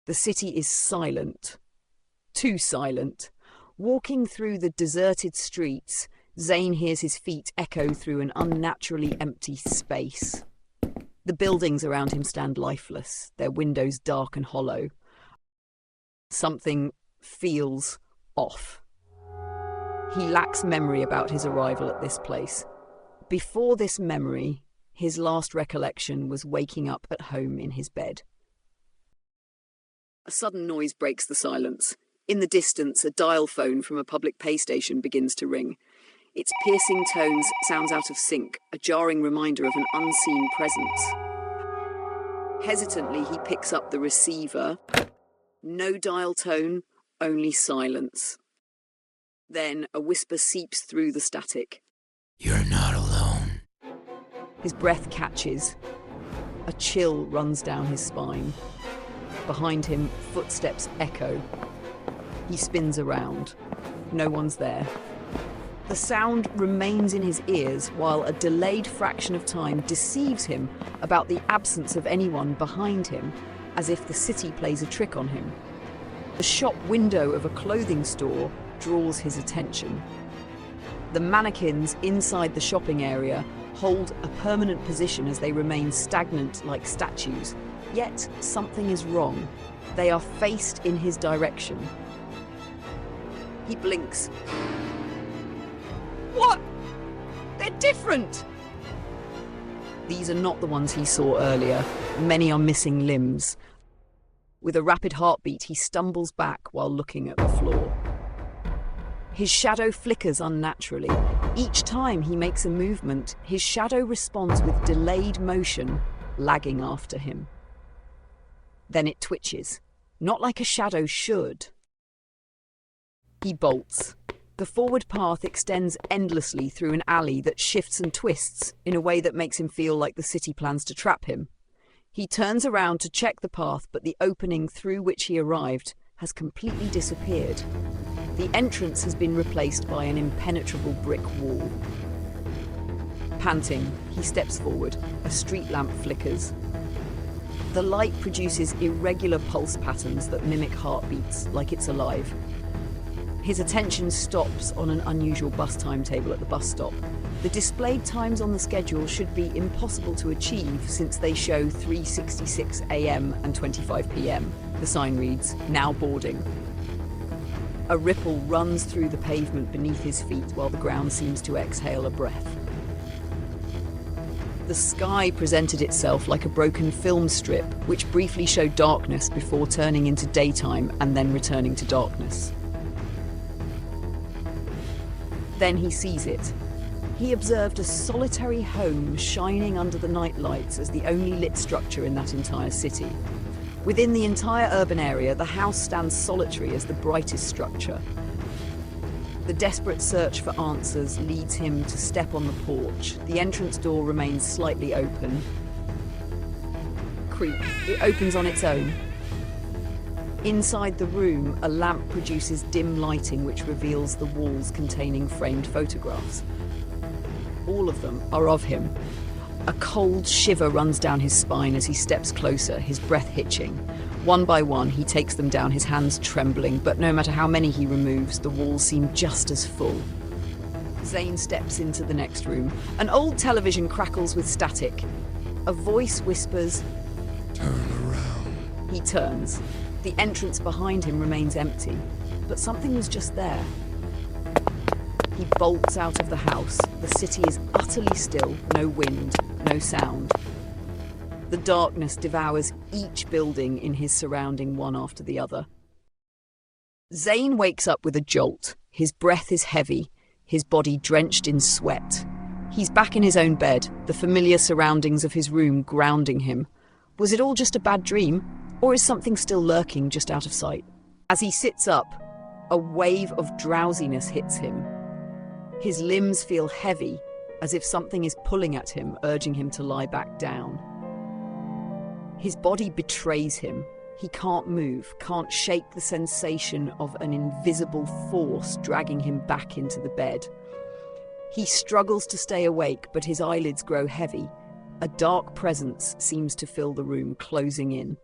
The city is silent. Too silent. Walking through the deserted streets, Zane hears his feet echo through an unnaturally empty space. The buildings around him stand lifeless, their windows dark and hollow. Something feels off. He lacks memory about his arrival at this place. Before this memory, his last recollection was waking up at home in his bed. A sudden noise breaks the silence. In the distance, a dial phone from a public pay station begins to ring. Its piercing tones sounds out of sync, a jarring reminder of an unseen presence. Hesitantly, he picks up the receiver. No dial tone, only silence. Then a whisper seeps through the static. You're not alone. His breath catches. A chill runs down his spine. Behind him, footsteps echo. He spins around. No one's there. The sound remains in his ears while a delayed fraction of time deceives him about the absence of anyone behind him, as if the city plays a trick on him. The shop window of a clothing store draws his attention. The mannequins inside the shopping area hold a permanent position as they remain stagnant like statues. Yet something is wrong. They are faced in his direction. He blinks. What? They're different! These are not the ones he saw earlier. Many are missing limbs. With a rapid heartbeat, he stumbles back while looking at the floor. His shadow flickers unnaturally. Each time he makes a movement, his shadow responds with delayed motion, lagging after him. Then it twitches, not like a shadow should. He bolts. The forward path extends endlessly through an alley that shifts and twists in a way that makes him feel like the city plans to trap him. He turns around to check the path, but the opening through which he arrived has completely disappeared. The entrance has been replaced by an impenetrable brick wall. Panting, he steps forward. A street lamp flickers. The light produces irregular pulse patterns that mimic heartbeats, like it's alive. His attention stops on an unusual bus timetable at the bus stop. The displayed times on the schedule should be impossible to achieve since they show 3:66 a.m. and 25 p.m. The sign reads, "Now boarding." A ripple runs through the pavement beneath his feet while the ground seems to exhale a breath. The sky presented itself like a broken film strip, which briefly showed darkness before turning into daytime and then returning to darkness. Then he sees it. He observed a solitary home shining under the night lights as the only lit structure in that entire city. Within the entire urban area, the house stands solitary as the brightest structure. The desperate search for answers leads him to step on the porch. The entrance door remains slightly open. Creak. It opens on its own. Inside the room, a lamp produces dim lighting which reveals the walls containing framed photographs. All of them are of him. A cold shiver runs down his spine as he steps closer, his breath hitching. One by one, he takes them down, his hands trembling, but no matter how many he removes, the walls seem just as full. Zane steps into the next room. An old television crackles with static. A voice whispers, "Turn around." He turns. The entrance behind him remains empty, but something was just there. He bolts out of the house. The city is utterly still, no wind, no sound. The darkness devours each building in his surrounding one after the other. Zane wakes up with a jolt. His breath is heavy, his body drenched in sweat. He's back in his own bed, the familiar surroundings of his room grounding him. Was it all just a bad dream? Or is something still lurking just out of sight? As he sits up, a wave of drowsiness hits him. His limbs feel heavy, as if something is pulling at him, urging him to lie back down. His body betrays him. He can't move, can't shake the sensation of an invisible force dragging him back into the bed. He struggles to stay awake, but his eyelids grow heavy. A dark presence seems to fill the room, closing in.